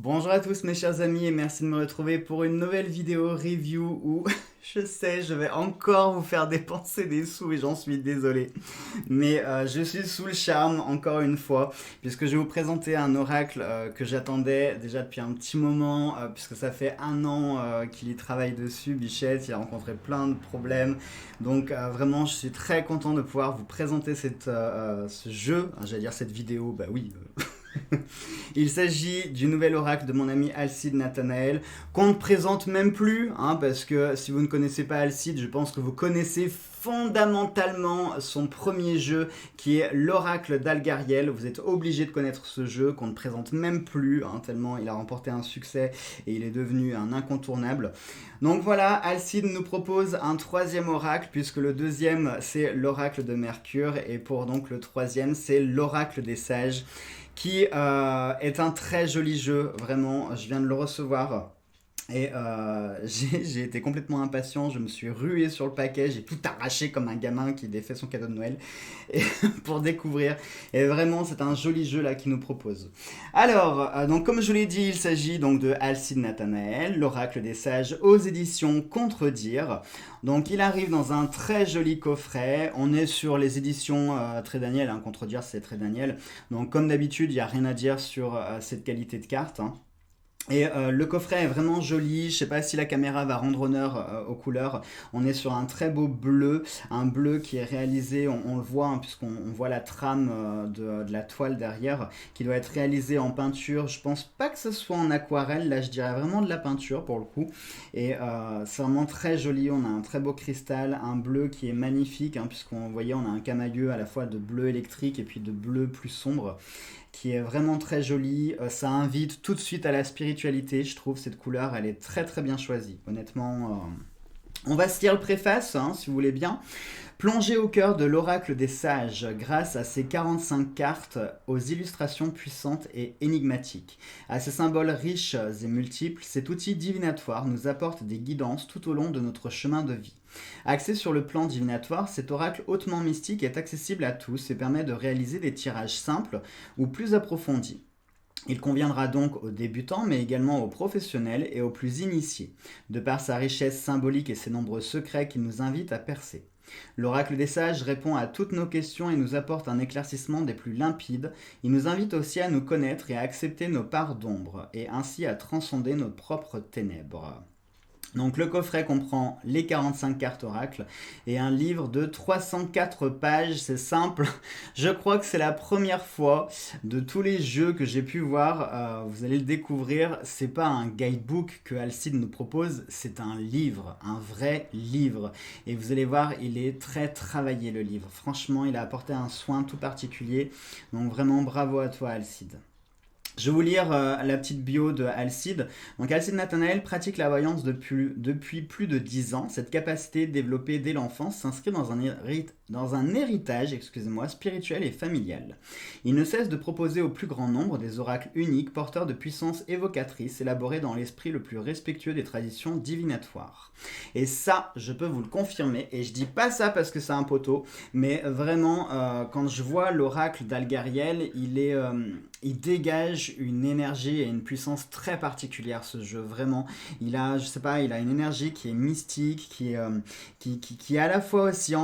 Bonjour à tous mes chers amis et merci de me retrouver pour une nouvelle vidéo review où je sais je vais encore vous faire dépenser des sous et j'en suis désolé. Mais je suis sous le charme encore une fois puisque je vais vous présenter un oracle que j'attendais déjà depuis un petit moment puisque ça fait un an qu'il y travaille dessus, Bichette, il a rencontré plein de problèmes. Donc vraiment je suis très content de pouvoir vous présenter ce jeu, j'allais dire cette vidéo, bah oui. Il s'agit du nouvel oracle de mon ami Alcide Nathanaël, qu'on ne présente même plus, hein, parce que si vous ne connaissez pas Alcide, je pense que vous connaissez fondamentalement son premier jeu, qui est l'oracle d'Algariel. Vous êtes obligé de connaître ce jeu, qu'on ne présente même plus, hein, tellement il a remporté un succès et il est devenu un incontournable. Donc voilà, Alcide nous propose un troisième oracle, puisque le deuxième c'est l'oracle de Mercure, et pour donc le troisième c'est l'oracle des sages qui est un très joli jeu, vraiment, je viens de le recevoir. Et j'ai été complètement impatient, je me suis rué sur le paquet, j'ai tout arraché comme un gamin qui défait son cadeau de Noël et, pour découvrir. Et vraiment, c'est un joli jeu là qu'il nous propose. Alors, donc comme je l'ai dit, il s'agit donc de Alcide Nathanaël, l'oracle des sages aux éditions Contredire. Donc il arrive dans un très joli coffret, on est sur les éditions Très Daniel, hein, Contredire c'est Très Daniel. Donc comme d'habitude, il n'y a rien à dire sur cette qualité de carte, hein. Et le coffret est vraiment joli, je sais pas si la caméra va rendre honneur aux couleurs, on est sur un très beau bleu, un bleu qui est réalisé, on le voit, hein, puisqu'on voit la trame de la toile derrière, qui doit être réalisée en peinture, je pense pas que ce soit en aquarelle, là je dirais vraiment de la peinture pour le coup, et c'est vraiment très joli, on a un très beau cristal, un bleu qui est magnifique, hein, puisqu'on voyait on a un camailleux à la fois de bleu électrique et puis de bleu plus sombre, qui est vraiment très jolie. Ça invite tout de suite à la spiritualité, je trouve. Cette couleur, elle est très très bien choisie. Honnêtement, on va se lire le préface, hein, si vous voulez bien. Plongez au cœur de l'oracle des sages grâce à ses 45 cartes aux illustrations puissantes et énigmatiques. À ses symboles riches et multiples, cet outil divinatoire nous apporte des guidances tout au long de notre chemin de vie. Axé sur le plan divinatoire, cet oracle hautement mystique est accessible à tous et permet de réaliser des tirages simples ou plus approfondis. Il conviendra donc aux débutants, mais également aux professionnels et aux plus initiés, de par sa richesse symbolique et ses nombreux secrets qui nous invitent à percer. L'oracle des sages répond à toutes nos questions et nous apporte un éclaircissement des plus limpides. Il nous invite aussi à nous connaître et à accepter nos parts d'ombre, et ainsi à transcender nos propres ténèbres. Donc le coffret comprend les 45 cartes oracles et un livre de 304 pages, c'est simple. Je crois que c'est la première fois de tous les jeux que j'ai pu voir, vous allez le découvrir, c'est pas un guidebook que Alcide nous propose, c'est un livre, un vrai livre. Et vous allez voir, il est très travaillé le livre. Franchement, il a apporté un soin tout particulier. Donc vraiment bravo à toi Alcide. Je vais vous lire la petite bio de Alcide. Donc Alcide Nathanaël pratique la voyance depuis plus de 10 ans. Cette capacité développée dès l'enfance s'inscrit dans un héritage spirituel et familial. Il ne cesse de proposer au plus grand nombre des oracles uniques, porteurs de puissances évocatrices, élaborés dans l'esprit le plus respectueux des traditions divinatoires. Et ça, je peux vous le confirmer, et je dis pas ça parce que c'est un poteau, mais vraiment, quand je vois l'oracle d'Algariel, il dégage une énergie et une puissance très particulière, ce jeu, vraiment. Il a, je sais pas, il a une énergie qui est mystique, qui est à la fois aussi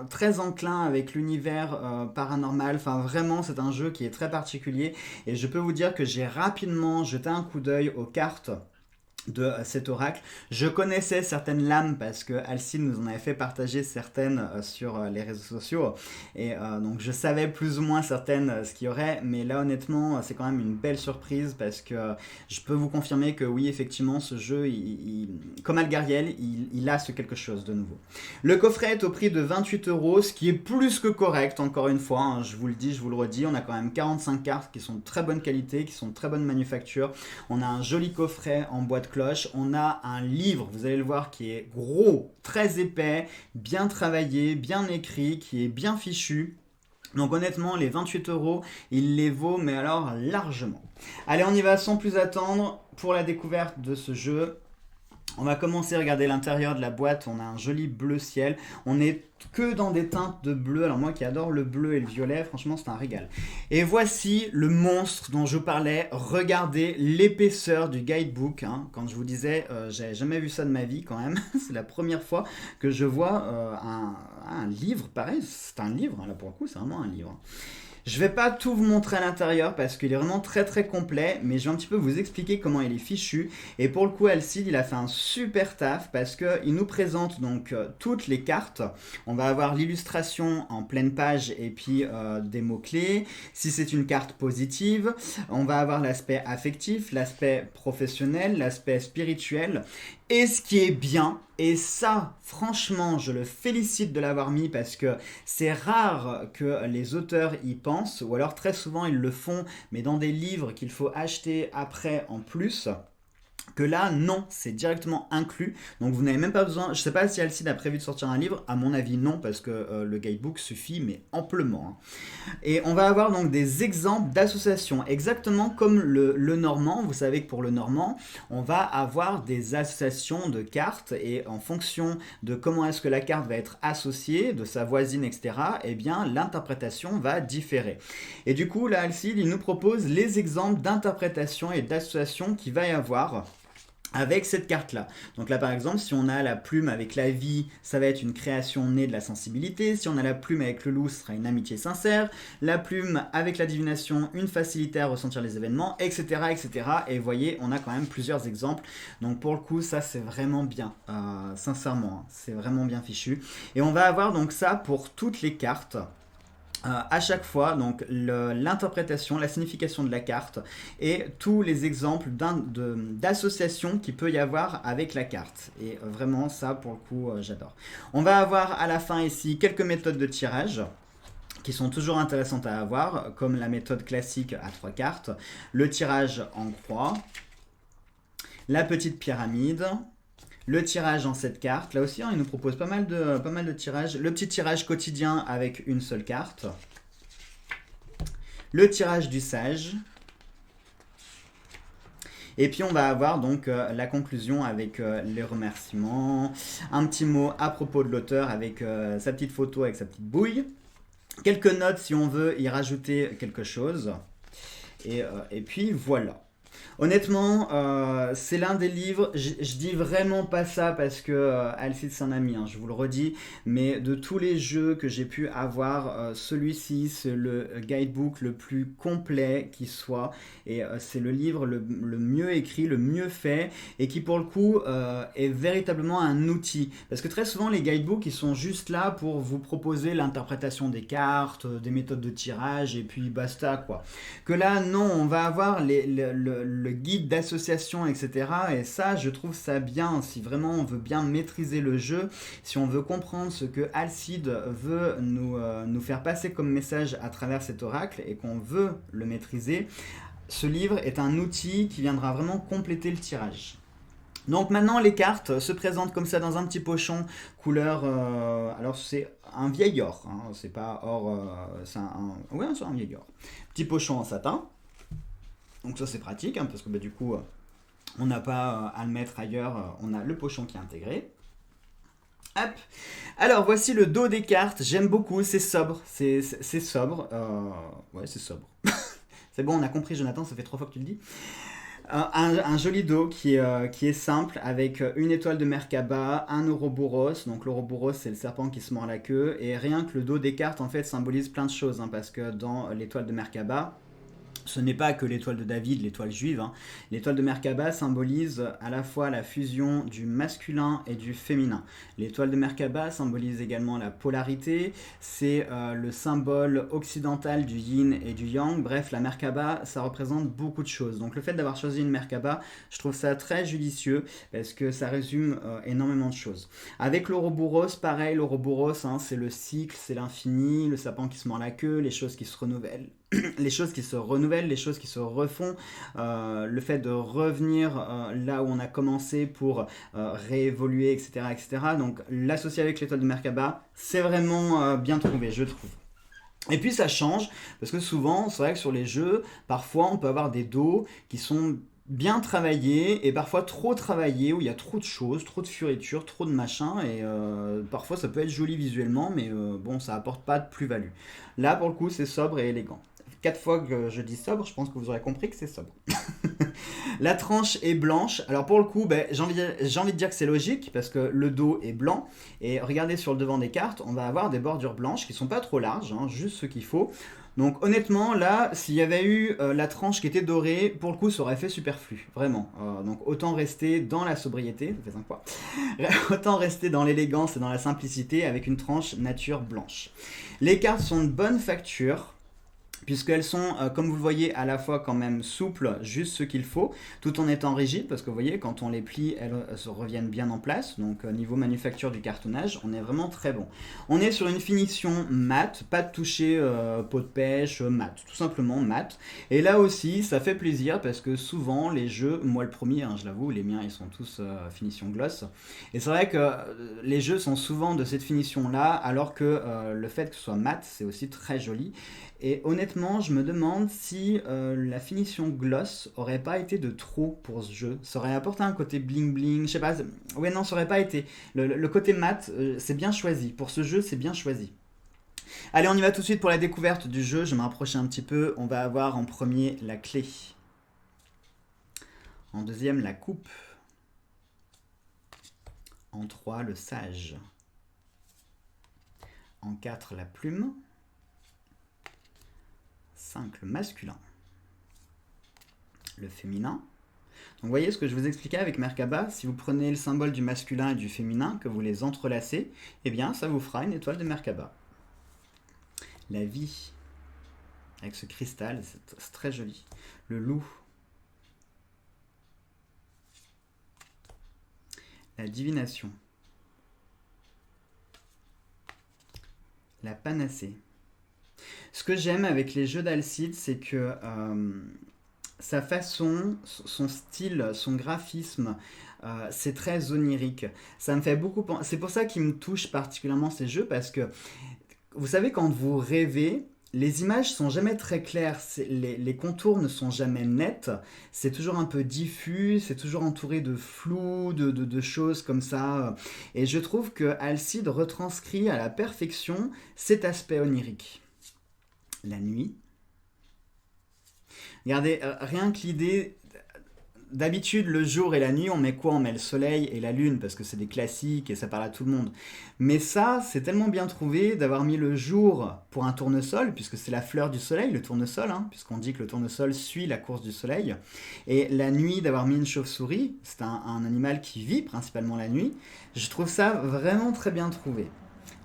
très enclin avec l'univers paranormal. Enfin, vraiment, c'est un jeu qui est très particulier. Et je peux vous dire que j'ai rapidement jeté un coup d'œil aux cartes de cet oracle. Je connaissais certaines lames parce que Alcide nous en avait fait partager certaines sur les réseaux sociaux et donc je savais plus ou moins certaines ce qu'il y aurait, mais là honnêtement c'est quand même une belle surprise parce que je peux vous confirmer que oui effectivement ce jeu comme Algariel il a ce quelque chose de nouveau. Le coffret est au prix de 28 €, ce qui est plus que correct encore une fois, hein, je vous le dis, je vous le redis, on a quand même 45 cartes qui sont de très bonne qualité, qui sont de très bonne manufacture, on a un joli coffret en bois de cloche, on a un livre, vous allez le voir, qui est gros, très épais, bien travaillé, bien écrit, qui est bien fichu. Donc honnêtement, les 28 €, il les vaut, mais alors largement. Allez, on y va sans plus attendre pour la découverte de ce jeu. On va commencer à regarder l'intérieur de la boîte, on a un joli bleu ciel, on est que dans des teintes de bleu, alors moi qui adore le bleu et le violet, franchement c'est un régal. Et voici le monstre dont je vous parlais, regardez l'épaisseur du guidebook, hein. Quand je vous disais, j'avais jamais vu ça de ma vie quand même, c'est la première fois que je vois un livre, pareil, c'est un livre, hein, là pour le coup c'est vraiment un livre. Je vais pas tout vous montrer à l'intérieur parce qu'il est vraiment très très complet, mais je vais un petit peu vous expliquer comment il est fichu. Et pour le coup, Alcide, il a fait un super taf parce qu'il nous présente donc toutes les cartes. On va avoir l'illustration en pleine page et puis des mots-clés. Si c'est une carte positive, on va avoir l'aspect affectif, l'aspect professionnel, l'aspect spirituel. Et ce qui est bien, et ça, franchement, je le félicite de l'avoir mis parce que c'est rare que les auteurs y pensent, ou alors très souvent ils le font, mais dans des livres qu'il faut acheter après en plus. Que là, non, c'est directement inclus. Donc vous n'avez même pas besoin. Je sais pas si Alcide a prévu de sortir un livre. À mon avis, non, parce que le guidebook suffit, mais amplement, hein. Et on va avoir donc des exemples d'associations, exactement comme le normand. Vous savez que pour le normand, on va avoir des associations de cartes et en fonction de comment est-ce que la carte va être associée, de sa voisine, etc., eh bien l'interprétation va différer. Et du coup, là, Alcide, il nous propose les exemples d'interprétation et d'association qu'il va y avoir avec cette carte-là. Donc là, par exemple, si on a la plume avec la vie, ça va être une création née de la sensibilité. Si on a la plume avec le loup, ce sera une amitié sincère. La plume avec la divination, une facilité à ressentir les événements, etc., etc. Et vous voyez, on a quand même plusieurs exemples. Donc pour le coup, ça, c'est vraiment bien. Sincèrement, hein, c'est vraiment bien fichu. Et on va avoir donc ça pour toutes les cartes. À chaque fois, donc l'interprétation, la signification de la carte et tous les exemples d'associations qu'il peut y avoir avec la carte. Et vraiment, ça, pour le coup, j'adore. On va avoir à la fin ici quelques méthodes de tirage qui sont toujours intéressantes à avoir, comme la méthode classique à 3 cartes, le tirage en croix, la petite pyramide, le tirage en 7 cartes, là aussi, hein, il nous propose pas mal de tirages. Le petit tirage quotidien avec une seule carte. Le tirage du sage. Et puis on va avoir donc la conclusion avec les remerciements. Un petit mot à propos de l'auteur avec sa petite photo avec sa petite bouille. Quelques notes si on veut y rajouter quelque chose. Et puis voilà. Honnêtement, c'est l'un des livres, je dis vraiment pas ça parce que Alcide c'est un ami, hein, je vous le redis, mais de tous les jeux que j'ai pu avoir, celui-ci c'est le guidebook le plus complet qui soit, et c'est le livre le mieux écrit, le mieux fait, et qui pour le coup est véritablement un outil. Parce que très souvent les guidebooks ils sont juste là pour vous proposer l'interprétation des cartes, des méthodes de tirage, et puis basta quoi. Que là non, on va avoir le guide d'association, etc. Et ça, je trouve ça bien. Si vraiment on veut bien maîtriser le jeu, si on veut comprendre ce que Alcide veut nous faire passer comme message à travers cet oracle et qu'on veut le maîtriser, ce livre est un outil qui viendra vraiment compléter le tirage. Donc maintenant les cartes se présentent comme ça dans un petit pochon couleur, alors c'est un vieil or, hein, c'est pas or, c'est ouais, c'est un vieil or. Petit pochon en satin. Donc ça c'est pratique, hein, parce que du coup on n'a pas à le mettre ailleurs, on a le pochon qui est intégré. Hop. Alors voici le dos des cartes, j'aime beaucoup, c'est sobre, c'est sobre, ouais c'est sobre. C'est bon, on a compris Jonathan, ça fait 3 fois que tu le dis. Un joli dos qui est simple avec une étoile de Merkaba, un Ouroboros. Donc l'Ouroboros c'est le serpent qui se mord la queue, et rien que le dos des cartes en fait symbolise plein de choses, hein, parce que dans l'étoile de Merkaba, ce n'est pas que l'étoile de David, l'étoile juive, hein. L'étoile de Merkaba symbolise à la fois la fusion du masculin et du féminin. L'étoile de Merkaba symbolise également la polarité, c'est le symbole occidental du yin et du yang. Bref, la Merkaba, ça représente beaucoup de choses. Donc le fait d'avoir choisi une Merkaba, je trouve ça très judicieux parce que ça résume énormément de choses. Avec l'Ouroboros, pareil, l'Ouroboros, hein, c'est le cycle, c'est l'infini, le sapin qui se mord la queue, les choses qui se renouvellent. Les choses qui se renouvellent, les choses qui se refont, le fait de revenir là où on a commencé pour réévoluer, etc., etc. Donc l'associer avec l'étoile de Merkaba, c'est vraiment bien trouvé, je trouve. Et puis ça change, parce que souvent, c'est vrai que sur les jeux, parfois on peut avoir des dos qui sont bien travaillé et parfois trop travaillé, où il y a trop de choses, trop de fioritures, trop de machins, et parfois ça peut être joli visuellement, mais bon, ça apporte pas de plus-value. Là, pour le coup, c'est sobre et élégant. 4 fois que je dis sobre, je pense que vous aurez compris que c'est sobre. La tranche est blanche. Alors pour le coup, ben, j'ai envie de dire que c'est logique parce que le dos est blanc. Et regardez sur le devant des cartes, on va avoir des bordures blanches qui sont pas trop larges, hein, juste ce qu'il faut. Donc honnêtement, là, s'il y avait eu la tranche qui était dorée, pour le coup, ça aurait fait superflu, vraiment. Donc autant rester dans la sobriété, ça fait 5 fois. Autant rester dans l'élégance et dans la simplicité avec une tranche nature blanche. Les cartes sont de bonne facture puisqu'elles sont, comme vous le voyez, à la fois quand même souples, juste ce qu'il faut, tout en étant rigides, parce que vous voyez, quand on les plie, elles se reviennent bien en place. Donc niveau manufacture du cartonnage, on est vraiment très bon. On est sur une finition mat, pas de toucher peau de pêche, mat, tout simplement mat. Et là aussi, ça fait plaisir, parce que souvent, les jeux, moi le premier, hein, je l'avoue, les miens, ils sont tous finition gloss. Et c'est vrai que les jeux sont souvent de cette finition-là, alors que le fait que ce soit mat, c'est aussi très joli. Et honnêtement, je me demande si la finition gloss aurait pas été de trop pour ce jeu. Ça aurait apporté un côté bling bling, je sais pas. Ouais, non, ça aurait pas été. Le côté mat, c'est bien choisi. Pour ce jeu, c'est bien choisi. Allez, on y va tout de suite pour la découverte du jeu. Je vais me rapprocher un petit peu. On va avoir en premier la clé. En deuxième, la coupe. En 3, le sage. En 4, la plume. 5, le masculin. Le féminin. Donc vous voyez ce que je vous expliquais avec Merkaba, si vous prenez le symbole du masculin et du féminin, que vous les entrelacez, eh bien ça vous fera une étoile de Merkaba. La vie, avec ce cristal, c'est très joli. Le loup. La divination. La panacée. Ce que j'aime avec les jeux d'Alcide, c'est que sa façon, son style, son graphisme, c'est très onirique. Ça me fait beaucoup penser. C'est pour ça qu'il me touche particulièrement ces jeux, parce que vous savez, quand vous rêvez, les images sont jamais très claires, les contours ne sont jamais nets, c'est toujours un peu diffus, c'est toujours entouré de flou, de choses comme ça. Et je trouve que Alcide retranscrit à la perfection cet aspect onirique. La nuit. Regardez, rien que l'idée. D'habitude, le jour et la nuit, on met quoi? On met le soleil et la lune, parce que c'est des classiques et ça parle à tout le monde. Mais ça, c'est tellement bien trouvé d'avoir mis le jour pour un tournesol, puisque c'est la fleur du soleil, le tournesol, hein, puisqu'on dit que le tournesol suit la course du soleil. Et la nuit, d'avoir mis une chauve-souris, c'est un animal qui vit principalement la nuit. Je trouve ça vraiment très bien trouvé.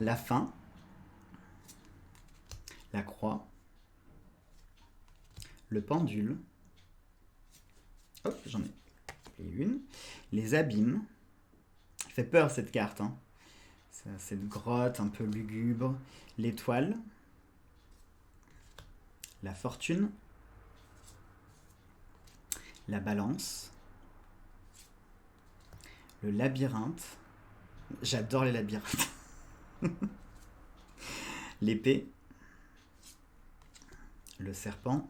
La fin, la croix, le pendule. Hop, j'en ai une. Les abîmes. Elle fait peur cette carte, hein. Cette grotte un peu lugubre. L'étoile. La fortune. La balance. Le labyrinthe. J'adore les labyrinthes. L'épée. Le serpent.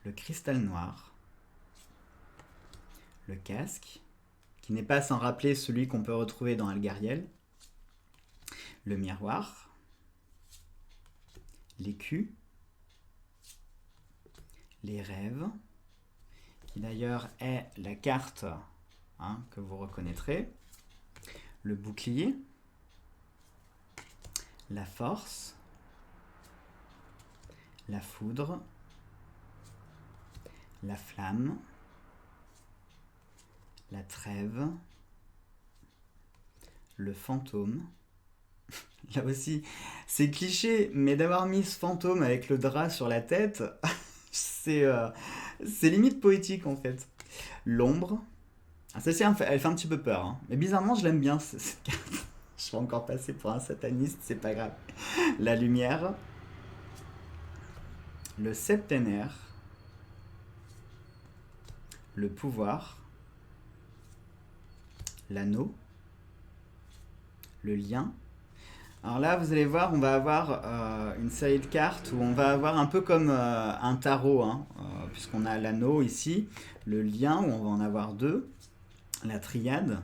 Le cristal noir, le casque, qui n'est pas sans rappeler celui qu'on peut retrouver dans Algariel, le miroir, l'écu, les rêves, qui d'ailleurs est la carte que vous reconnaîtrez, le bouclier, la force, la foudre, la flamme, la trêve, le fantôme. Là aussi, c'est cliché, mais d'avoir mis ce fantôme avec le drap sur la tête, c'est limite poétique en fait. L'ombre. Ah, celle-ci, elle fait un petit peu peur, hein. Mais bizarrement, je l'aime bien cette carte. Je vais encore passer pour un sataniste, c'est pas grave. La lumière. Le septénaire. Le pouvoir, l'anneau, le lien. Alors là, vous allez voir, on va avoir une série de cartes où on va avoir un peu comme un tarot, hein, puisqu'on a l'anneau ici, le lien où on va en avoir deux, la triade.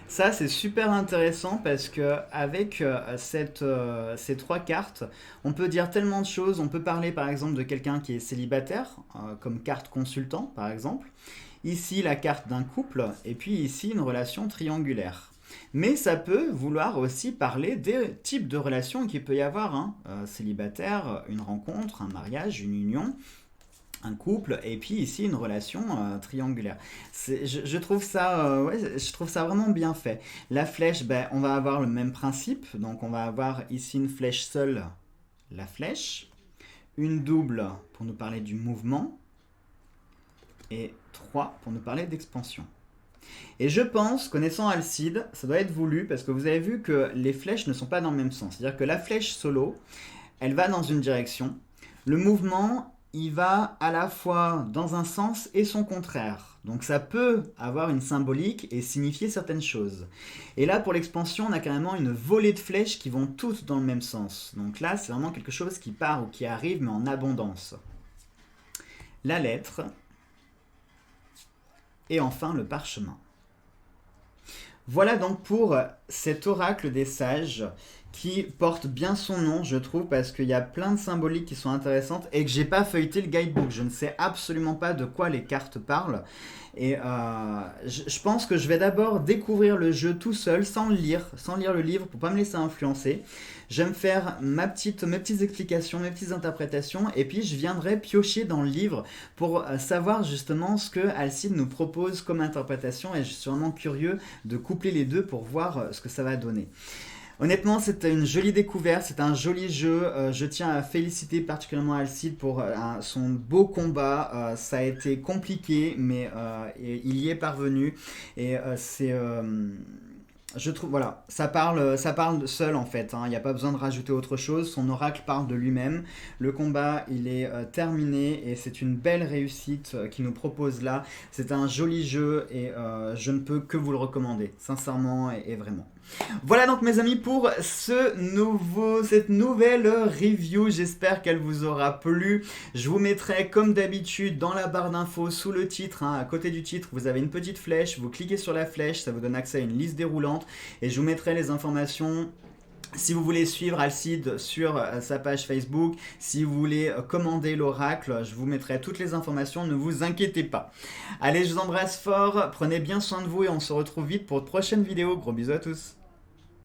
Ça, c'est super intéressant parce que avec ces trois cartes, on peut dire tellement de choses. On peut parler par exemple de quelqu'un qui est célibataire, comme carte consultant par exemple. Ici, la carte d'un couple, et puis ici, une relation triangulaire. Mais ça peut vouloir aussi parler des types de relations qu'il peut y avoir, hein. Célibataire, une rencontre, un mariage, une union, un couple, et puis ici une relation triangulaire. Je trouve ça, ouais, je trouve ça vraiment bien fait. La flèche, ben, on va avoir le même principe, donc on va avoir ici une flèche seule, la flèche, une double pour nous parler du mouvement, et 3 pour nous parler d'expansion. Et je pense, connaissant Alcide, ça doit être voulu parce que vous avez vu que les flèches ne sont pas dans le même sens. C'est-à-dire que la flèche solo, elle va dans une direction. Le mouvement, il va à la fois dans un sens et son contraire. Donc ça peut avoir une symbolique et signifier certaines choses. Et là, pour l'expansion, on a carrément une volée de flèches qui vont toutes dans le même sens. Donc là, c'est vraiment quelque chose qui part ou qui arrive, mais en abondance. La lettre. Et enfin, le parchemin. Voilà donc pour cet oracle des sages qui porte bien son nom, je trouve, parce qu'il y a plein de symboliques qui sont intéressantes et que j'ai pas feuilleté le guidebook. Je ne sais absolument pas de quoi les cartes parlent. Et je pense que je vais d'abord découvrir le jeu tout seul, sans le livre, pour pas me laisser influencer. Je vais me faire mes petites explications, mes petites interprétations, et puis je viendrai piocher dans le livre pour savoir justement ce que Alcide nous propose comme interprétation, et je suis vraiment curieux de coupler les deux pour voir ce que ça va donner. Honnêtement, c'est une jolie découverte, c'est un joli jeu. Je tiens à féliciter particulièrement Alcide pour son beau combat. Ça a été compliqué, mais il y est parvenu. Et je trouve, voilà, ça parle seul en fait, hein. Il n'y a pas besoin de rajouter autre chose. Son oracle parle de lui-même. Le combat, il est terminé et c'est une belle réussite qu'il nous propose là. C'est un joli jeu et je ne peux que vous le recommander, sincèrement et vraiment. Voilà donc mes amis pour cette nouvelle review, j'espère qu'elle vous aura plu. Je vous mettrai comme d'habitude dans la barre d'infos sous le titre, hein, à côté du titre vous avez une petite flèche, vous cliquez sur la flèche, ça vous donne accès à une liste déroulante et je vous mettrai les informations. Si vous voulez suivre Alcide sur sa page Facebook, si vous voulez commander l'oracle, je vous mettrai toutes les informations, ne vous inquiétez pas. Allez, je vous embrasse fort, prenez bien soin de vous et on se retrouve vite pour de prochaines vidéos. Gros bisous à tous.